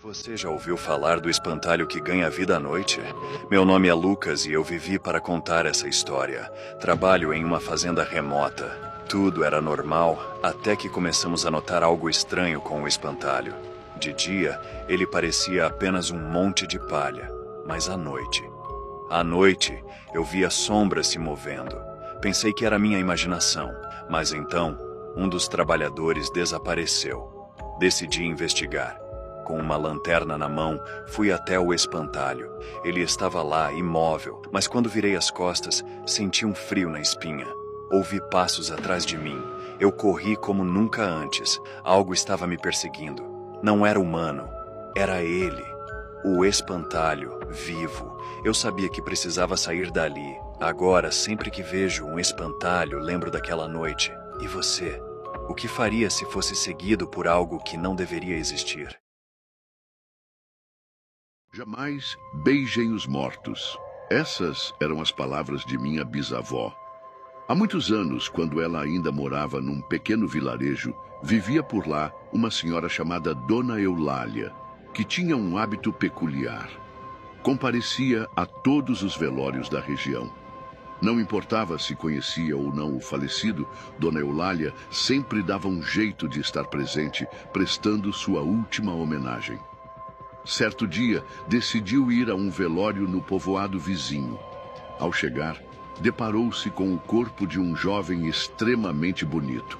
Você já ouviu falar do espantalho que ganha vida à noite? Meu nome é Lucas e eu vivi para contar essa história. Trabalho em uma fazenda remota. Tudo era normal, até que começamos a notar algo estranho com o espantalho. De dia, ele parecia apenas um monte de palha, mas à noite, eu via sombras se movendo. Pensei que era minha imaginação, mas então, um dos trabalhadores desapareceu. Decidi investigar. Com uma lanterna na mão, fui até o espantalho. Ele estava lá, imóvel, mas quando virei as costas, senti um frio na espinha. Ouvi passos atrás de mim. Eu corri como nunca antes. Algo estava me perseguindo. Não era humano. Era ele. O espantalho, vivo. Eu sabia que precisava sair dali. Agora, sempre que vejo um espantalho, lembro daquela noite. E você? O que faria se fosse seguido por algo que não deveria existir? Jamais beijem os mortos. Essas eram as palavras de minha bisavó. Há muitos anos, quando ela ainda morava num pequeno vilarejo, vivia por lá uma senhora chamada Dona Eulália, que tinha um hábito peculiar. Comparecia a todos os velórios da região. Não importava se conhecia ou não o falecido, Dona Eulália sempre dava um jeito de estar presente, prestando sua última homenagem. Certo dia, decidiu ir a um velório no povoado vizinho. Ao chegar, deparou-se com o corpo de um jovem extremamente bonito.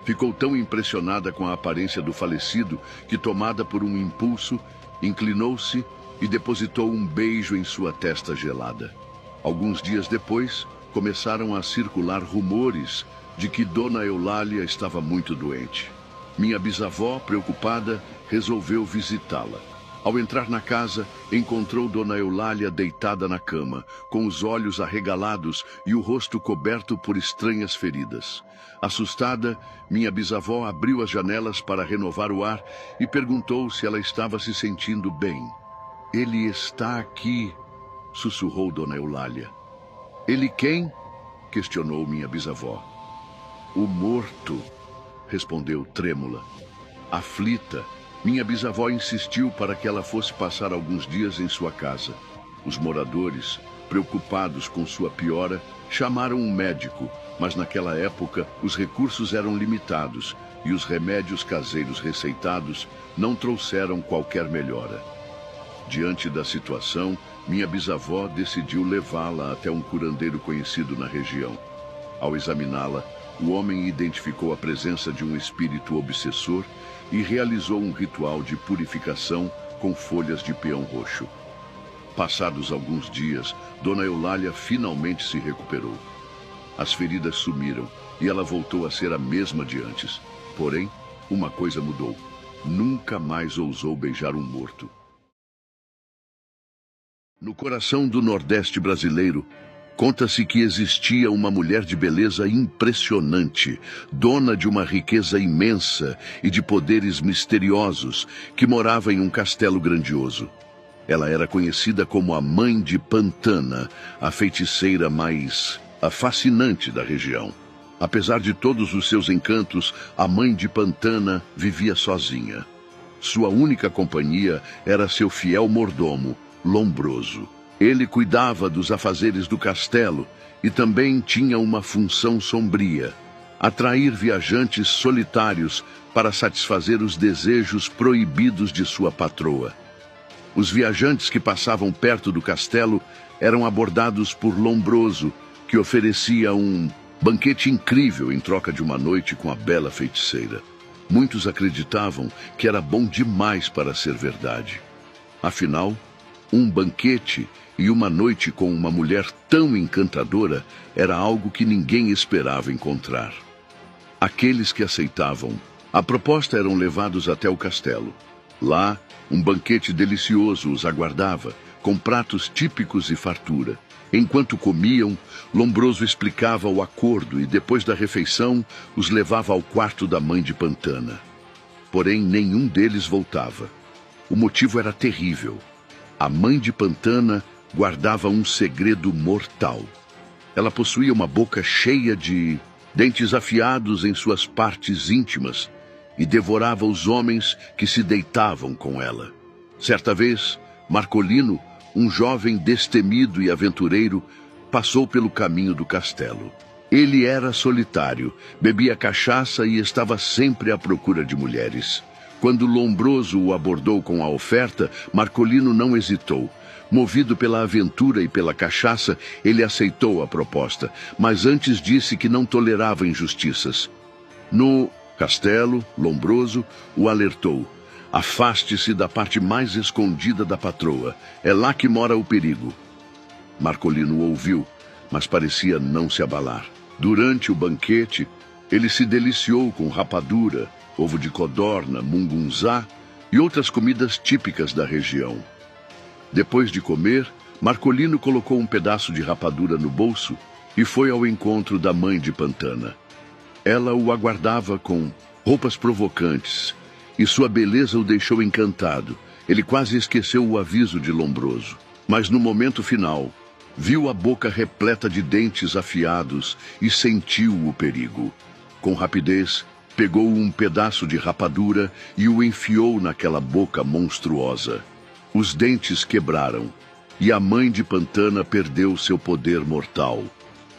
Ficou tão impressionada com a aparência do falecido que, tomada por um impulso, inclinou-se e depositou um beijo em sua testa gelada. Alguns dias depois, começaram a circular rumores de que Dona Eulália estava muito doente. Minha bisavó, preocupada, resolveu visitá-la. Ao entrar na casa, encontrou Dona Eulália deitada na cama, com os olhos arregalados e o rosto coberto por estranhas feridas. Assustada, minha bisavó abriu as janelas para renovar o ar e perguntou se ela estava se sentindo bem. "Ele está aqui", sussurrou Dona Eulália. "Ele quem?", questionou minha bisavó. "O morto", respondeu trêmula. Aflita, minha bisavó insistiu para que ela fosse passar alguns dias em sua casa. Os moradores, preocupados com sua piora, chamaram um médico, mas naquela época os recursos eram limitados e os remédios caseiros receitados não trouxeram qualquer melhora. Diante da situação, minha bisavó decidiu levá-la até um curandeiro conhecido na região. Ao examiná-la, o homem identificou a presença de um espírito obsessor e realizou um ritual de purificação com folhas de peão roxo. Passados alguns dias, Dona Eulália finalmente se recuperou. As feridas sumiram e ela voltou a ser a mesma de antes. Porém, uma coisa mudou. Nunca mais ousou beijar um morto. No coração do Nordeste brasileiro, conta-se que existia uma mulher de beleza impressionante, dona de uma riqueza imensa e de poderes misteriosos, que morava em um castelo grandioso. Ela era conhecida como a Mãe de Pantana, a feiticeira mais fascinante da região. Apesar de todos os seus encantos, a Mãe de Pantana vivia sozinha. Sua única companhia era seu fiel mordomo, Lombroso. Ele cuidava dos afazeres do castelo e também tinha uma função sombria: atrair viajantes solitários para satisfazer os desejos proibidos de sua patroa. Os viajantes que passavam perto do castelo eram abordados por Lombroso, que oferecia um banquete incrível em troca de uma noite com a bela feiticeira. Muitos acreditavam que era bom demais para ser verdade. Afinal, um banquete e uma noite com uma mulher tão encantadora era algo que ninguém esperava encontrar. Aqueles que aceitavam a proposta eram levados até o castelo. Lá, um banquete delicioso os aguardava, com pratos típicos e fartura. Enquanto comiam, Lombroso explicava o acordo e, depois da refeição, os levava ao quarto da Mãe de Pantana. Porém, nenhum deles voltava. O motivo era terrível. A Mãe de Pantana guardava um segredo mortal. Ela possuía uma boca cheia de dentes afiados em suas partes íntimas e devorava os homens que se deitavam com ela. Certa vez, Marcolino, um jovem destemido e aventureiro, passou pelo caminho do castelo. Ele era solitário, bebia cachaça e estava sempre à procura de mulheres. Quando Lombroso o abordou com a oferta, Marcolino não hesitou. Movido pela aventura e pela cachaça, ele aceitou a proposta, mas antes disse que não tolerava injustiças. No castelo, Lombroso o alertou. Afaste-se da parte mais escondida da patroa. É lá que mora o perigo. Marcolino ouviu, mas parecia não se abalar. Durante o banquete, ele se deliciou com rapadura, ovo de codorna, mungunzá e outras comidas típicas da região. Depois de comer, Marcolino colocou um pedaço de rapadura no bolso e foi ao encontro da mãe de Pantana. Ela o aguardava com roupas provocantes e sua beleza o deixou encantado. Ele quase esqueceu o aviso de Lombroso, mas no momento final, viu a boca repleta de dentes afiados e sentiu o perigo. Com rapidez, pegou um pedaço de rapadura e o enfiou naquela boca monstruosa. Os dentes quebraram e a mãe de Pantana perdeu seu poder mortal.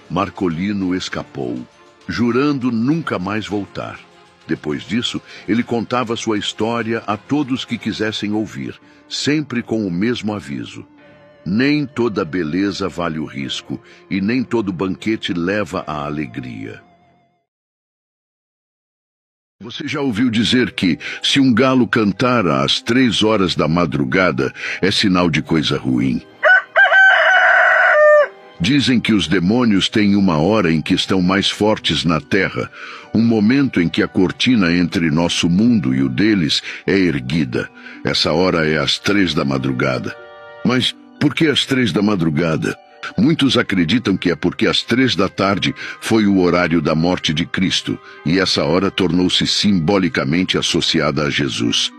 Marcolino escapou, jurando nunca mais voltar. Depois disso, ele contava sua história a todos que quisessem ouvir, sempre com o mesmo aviso. Nem toda beleza vale o risco, e nem todo banquete leva à alegria. Você já ouviu dizer que, se um galo cantar às 3 horas da madrugada, é sinal de coisa ruim? Dizem que os demônios têm uma hora em que estão mais fortes na terra, um momento em que a cortina entre nosso mundo e o deles é erguida. Essa hora é às 3 da madrugada. Mas por que às 3 da madrugada? Muitos acreditam que é porque às 3 da tarde foi o horário da morte de Cristo, e essa hora tornou-se simbolicamente associada a Jesus.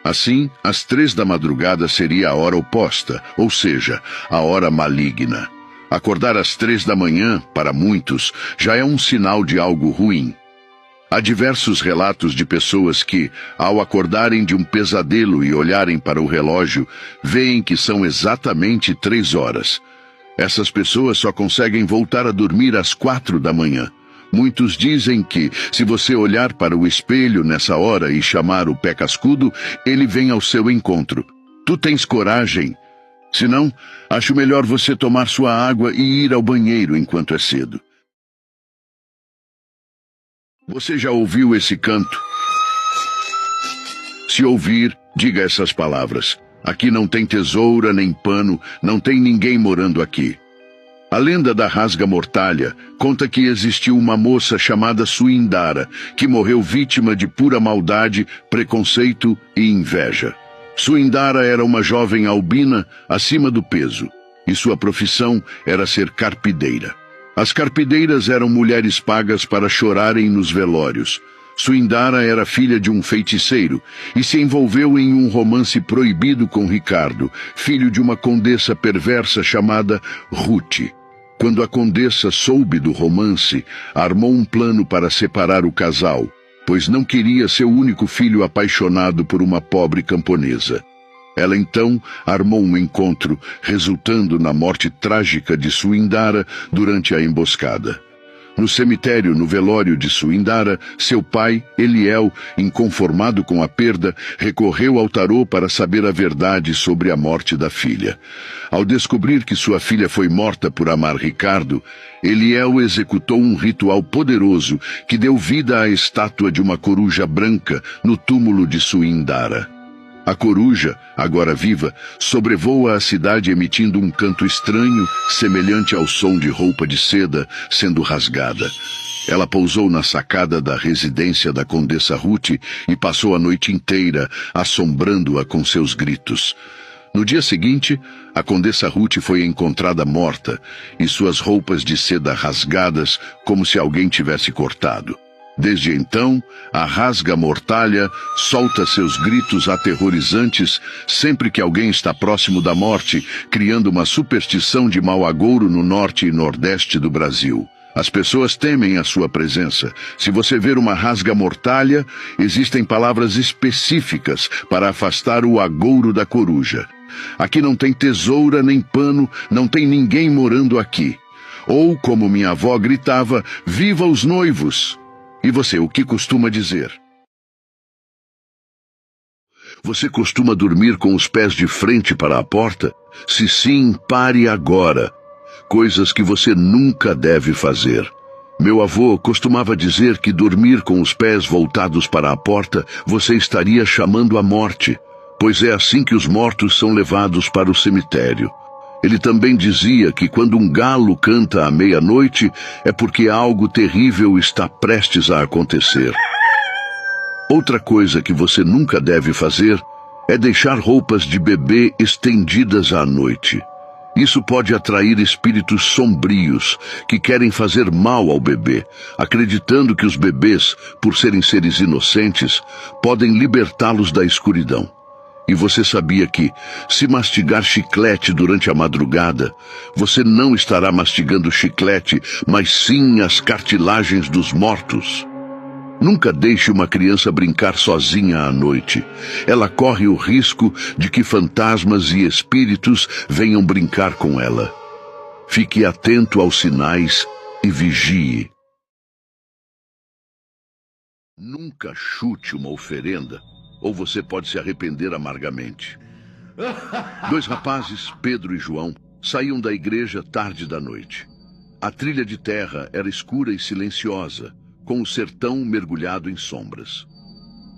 Assim, às 3 da madrugada seria a hora oposta, ou seja, a hora maligna. Acordar às 3 da manhã, para muitos, já é um sinal de algo ruim. Há diversos relatos de pessoas que, ao acordarem de um pesadelo e olharem para o relógio, veem que são exatamente 3 horas. Essas pessoas só conseguem voltar a dormir às 4 da manhã. Muitos dizem que, se você olhar para o espelho nessa hora e chamar o pé cascudo, ele vem ao seu encontro. Tu tens coragem? Se não, acho melhor você tomar sua água e ir ao banheiro enquanto é cedo. Você já ouviu esse canto? Se ouvir, diga essas palavras. Aqui não tem tesoura nem pano, não tem ninguém morando aqui. A lenda da rasga-mortalha conta que existiu uma moça chamada Suindara, que morreu vítima de pura maldade, preconceito e inveja. Suindara era uma jovem albina acima do peso, e sua profissão era ser carpideira. As carpideiras eram mulheres pagas para chorarem nos velórios. Suindara era filha de um feiticeiro e se envolveu em um romance proibido com Ricardo, filho de uma condessa perversa chamada Ruth. Quando a condessa soube do romance, armou um plano para separar o casal, pois não queria seu único filho apaixonado por uma pobre camponesa. Ela então armou um encontro, resultando na morte trágica de Suindara durante a emboscada. No cemitério, no velório de Suindara, seu pai, Eliel, inconformado com a perda, recorreu ao tarô para saber a verdade sobre a morte da filha. Ao descobrir que sua filha foi morta por amar Ricardo, Eliel executou um ritual poderoso que deu vida à estátua de uma coruja branca no túmulo de Suindara. A coruja, agora viva, sobrevoa a cidade emitindo um canto estranho, semelhante ao som de roupa de seda sendo rasgada. Ela pousou na sacada da residência da Condessa Ruth e passou a noite inteira, assombrando-a com seus gritos. No dia seguinte, a Condessa Ruth foi encontrada morta e suas roupas de seda rasgadas, como se alguém tivesse cortado. Desde então, a rasga-mortalha solta seus gritos aterrorizantes sempre que alguém está próximo da morte, criando uma superstição de mau agouro no norte e nordeste do Brasil. As pessoas temem a sua presença. Se você ver uma rasga-mortalha, existem palavras específicas para afastar o agouro da coruja. Aqui não tem tesoura nem pano, não tem ninguém morando aqui. Ou, como minha avó gritava, viva os noivos! E você, o que costuma dizer? Você costuma dormir com os pés de frente para a porta? Se sim, pare agora. Coisas que você nunca deve fazer. Meu avô costumava dizer que dormir com os pés voltados para a porta, você estaria chamando a morte, pois é assim que os mortos são levados para o cemitério. Ele também dizia que quando um galo canta à meia-noite, é porque algo terrível está prestes a acontecer. Outra coisa que você nunca deve fazer é deixar roupas de bebê estendidas à noite. Isso pode atrair espíritos sombrios que querem fazer mal ao bebê, acreditando que os bebês, por serem seres inocentes, podem libertá-los da escuridão. E você sabia que, se mastigar chiclete durante a madrugada, você não estará mastigando chiclete, mas sim as cartilagens dos mortos? Nunca deixe uma criança brincar sozinha à noite. Ela corre o risco de que fantasmas e espíritos venham brincar com ela. Fique atento aos sinais e vigie. Nunca chute uma oferenda, ou você pode se arrepender amargamente. 2 rapazes, Pedro e João, saíam da igreja tarde da noite. A trilha de terra era escura e silenciosa, com o sertão mergulhado em sombras.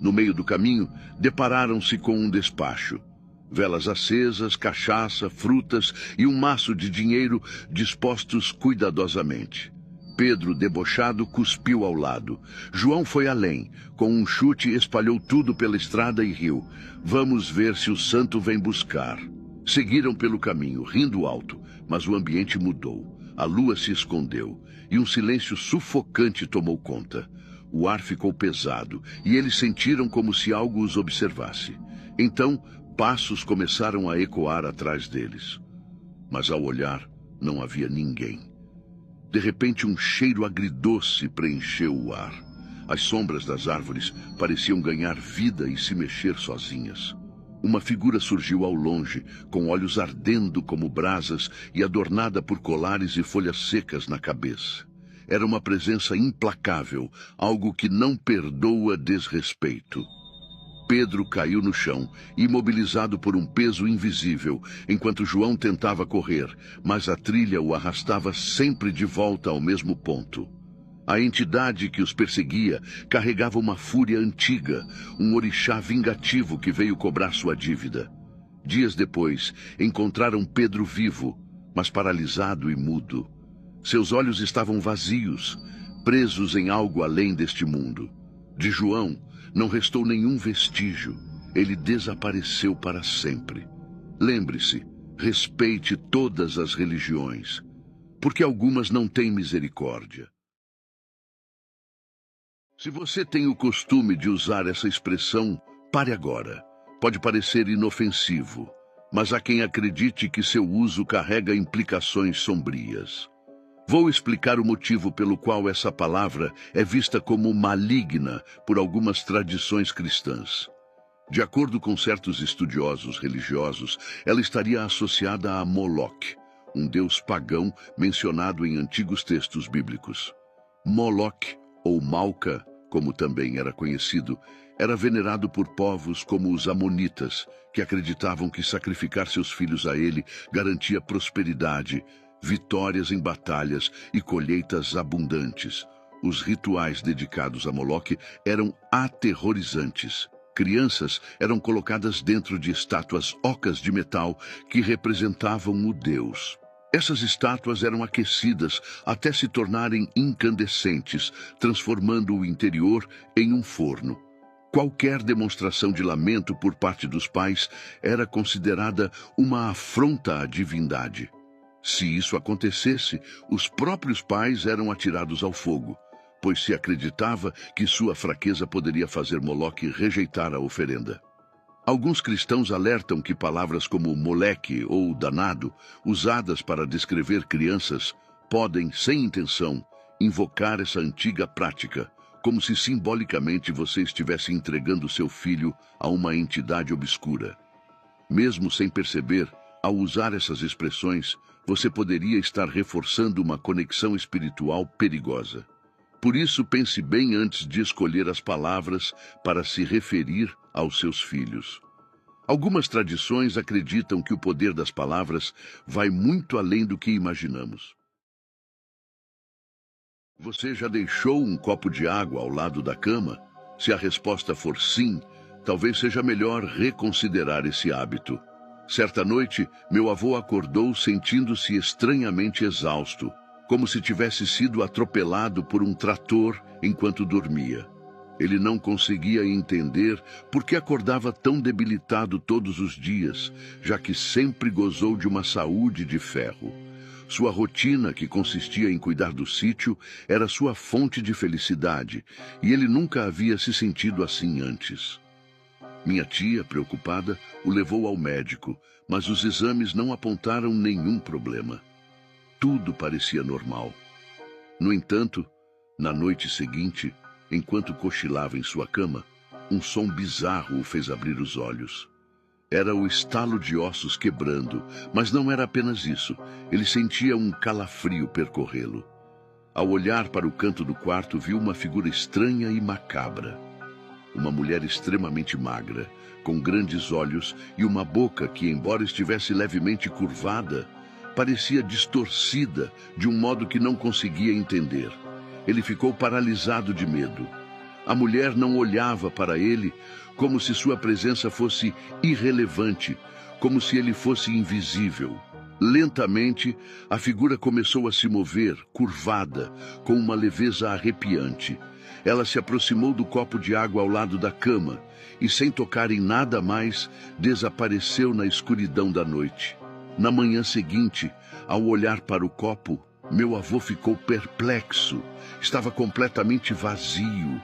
No meio do caminho, depararam-se com um despacho. Velas acesas, cachaça, frutas e um maço de dinheiro dispostos cuidadosamente. Pedro, debochado, cuspiu ao lado. João foi além. Com um chute, espalhou tudo pela estrada e riu. Vamos ver se o santo vem buscar. Seguiram pelo caminho, rindo alto, mas o ambiente mudou. A lua se escondeu e um silêncio sufocante tomou conta. O ar ficou pesado e eles sentiram como se algo os observasse. Então, passos começaram a ecoar atrás deles. Mas ao olhar, não havia ninguém. De repente, um cheiro agridoce preencheu o ar. As sombras das árvores pareciam ganhar vida e se mexer sozinhas. Uma figura surgiu ao longe, com olhos ardendo como brasas e adornada por colares e folhas secas na cabeça. Era uma presença implacável, algo que não perdoa desrespeito. Pedro caiu no chão, imobilizado por um peso invisível, enquanto João tentava correr, mas a trilha o arrastava sempre de volta ao mesmo ponto. A entidade que os perseguia carregava uma fúria antiga, um orixá vingativo que veio cobrar sua dívida. Dias depois, encontraram Pedro vivo, mas paralisado e mudo. Seus olhos estavam vazios, presos em algo além deste mundo. De João, não restou nenhum vestígio. Ele desapareceu para sempre. Lembre-se, respeite todas as religiões, porque algumas não têm misericórdia. Se você tem o costume de usar essa expressão, pare agora. Pode parecer inofensivo, mas há quem acredite que seu uso carrega implicações sombrias. Vou explicar o motivo pelo qual essa palavra é vista como maligna por algumas tradições cristãs. De acordo com certos estudiosos religiosos, ela estaria associada a Moloque, um deus pagão mencionado em antigos textos bíblicos. Moloque, ou Malca, como também era conhecido, era venerado por povos como os amonitas, que acreditavam que sacrificar seus filhos a ele garantia prosperidade, vitórias em batalhas e colheitas abundantes. Os rituais dedicados a Moloque eram aterrorizantes. Crianças eram colocadas dentro de estátuas ocas de metal que representavam o deus. Essas estátuas eram aquecidas até se tornarem incandescentes, transformando o interior em um forno. Qualquer demonstração de lamento por parte dos pais era considerada uma afronta à divindade. Se isso acontecesse, os próprios pais eram atirados ao fogo, pois se acreditava que sua fraqueza poderia fazer Moloque rejeitar a oferenda. Alguns cristãos alertam que palavras como moleque ou danado, usadas para descrever crianças, podem, sem intenção, invocar essa antiga prática, como se simbolicamente você estivesse entregando seu filho a uma entidade obscura. Mesmo sem perceber, ao usar essas expressões, você poderia estar reforçando uma conexão espiritual perigosa. Por isso, pense bem antes de escolher as palavras para se referir aos seus filhos. Algumas tradições acreditam que o poder das palavras vai muito além do que imaginamos. Você já deixou um copo de água ao lado da cama? Se a resposta for sim, talvez seja melhor reconsiderar esse hábito. Certa noite, meu avô acordou sentindo-se estranhamente exausto, como se tivesse sido atropelado por um trator enquanto dormia. Ele não conseguia entender por que acordava tão debilitado todos os dias, já que sempre gozou de uma saúde de ferro. Sua rotina, que consistia em cuidar do sítio, era sua fonte de felicidade, e ele nunca havia se sentido assim antes. Minha tia, preocupada, o levou ao médico, mas os exames não apontaram nenhum problema. Tudo parecia normal. No entanto, na noite seguinte, enquanto cochilava em sua cama, um som bizarro o fez abrir os olhos. Era o estalo de ossos quebrando, mas não era apenas isso. Ele sentia um calafrio percorrê-lo. Ao olhar para o canto do quarto, viu uma figura estranha e macabra. Uma mulher extremamente magra, com grandes olhos e uma boca que, embora estivesse levemente curvada, parecia distorcida de um modo que não conseguia entender. Ele ficou paralisado de medo. A mulher não olhava para ele, como se sua presença fosse irrelevante, como se ele fosse invisível. Lentamente, a figura começou a se mover, curvada, com uma leveza arrepiante. Ela se aproximou do copo de água ao lado da cama e, sem tocar em nada mais, desapareceu na escuridão da noite. Na manhã seguinte, ao olhar para o copo, meu avô ficou perplexo. Estava completamente vazio.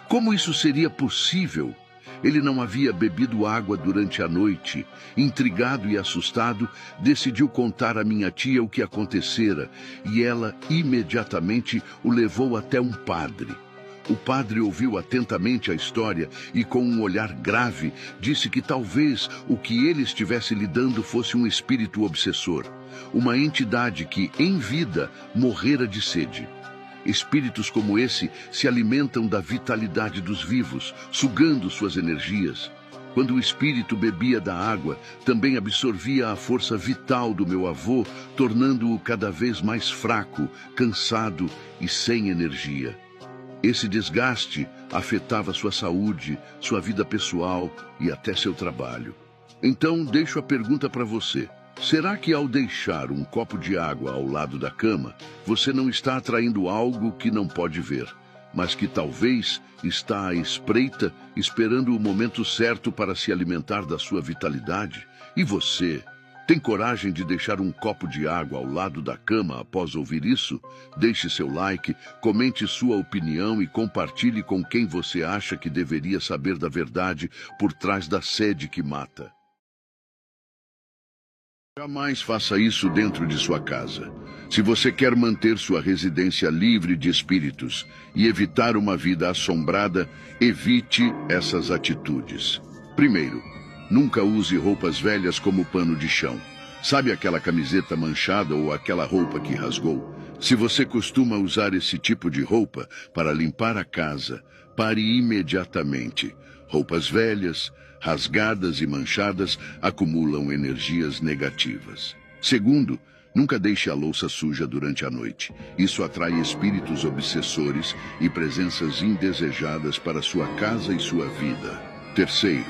Como isso seria possível? Ele não havia bebido água durante a noite. Intrigado e assustado, decidiu contar à minha tia o que acontecera, e ela imediatamente o levou até um padre. O padre ouviu atentamente a história e, com um olhar grave, disse que talvez o que ele estivesse lidando fosse um espírito obsessor, uma entidade que, em vida, morrera de sede. Espíritos como esse se alimentam da vitalidade dos vivos, sugando suas energias. Quando o espírito bebia da água, também absorvia a força vital do meu avô, tornando-o cada vez mais fraco, cansado e sem energia. Esse desgaste afetava sua saúde, sua vida pessoal e até seu trabalho. Então, deixo a pergunta para você. Será que ao deixar um copo de água ao lado da cama, você não está atraindo algo que não pode ver, mas que talvez está à espreita, esperando o momento certo para se alimentar da sua vitalidade? E você, tem coragem de deixar um copo de água ao lado da cama após ouvir isso? Deixe seu like, comente sua opinião e compartilhe com quem você acha que deveria saber da verdade por trás da sede que mata. Jamais faça isso dentro de sua casa. Se você quer manter sua residência livre de espíritos e evitar uma vida assombrada, evite essas atitudes. Primeiro, nunca use roupas velhas como pano de chão. Sabe aquela camiseta manchada ou aquela roupa que rasgou? Se você costuma usar esse tipo de roupa para limpar a casa, pare imediatamente. Roupas velhas, rasgadas e manchadas acumulam energias negativas. Segundo, nunca deixe a louça suja durante a noite. Isso atrai espíritos obsessores e presenças indesejadas para sua casa e sua vida. Terceiro,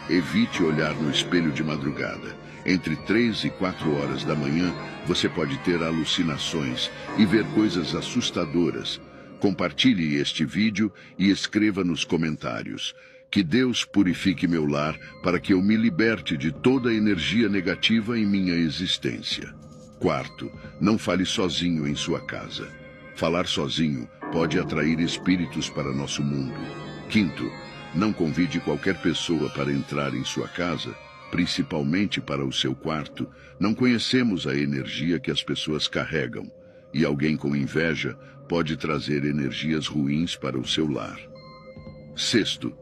evite olhar no espelho de madrugada. Entre 3 e 4 horas da manhã, você pode ter alucinações e ver coisas assustadoras. Compartilhe este vídeo e escreva nos comentários. Que Deus purifique meu lar para que eu me liberte de toda a energia negativa em minha existência. Quarto, não fale sozinho em sua casa. Falar sozinho pode atrair espíritos para nosso mundo. Quinto, não convide qualquer pessoa para entrar em sua casa, principalmente para o seu quarto. Não conhecemos a energia que as pessoas carregam. e alguém com inveja pode trazer energias ruins para o seu lar. Sexto,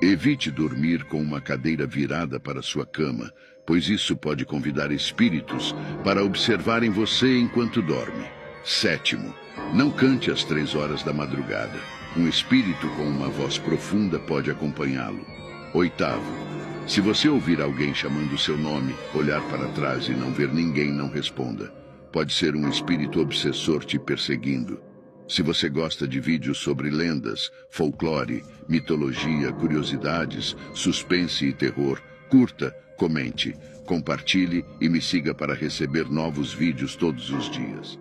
evite dormir com uma cadeira virada para sua cama, pois isso pode convidar espíritos para observarem você enquanto dorme. Sétimo, não cante às 3 horas da madrugada. Um espírito com uma voz profunda pode acompanhá-lo. Oitavo, se você ouvir alguém chamando seu nome, olhar para trás e não ver ninguém, não responda. Pode ser um espírito obsessor te perseguindo. Se você gosta de vídeos sobre lendas, folclore, mitologia, curiosidades, suspense e terror, curta, comente, compartilhe e me siga para receber novos vídeos todos os dias.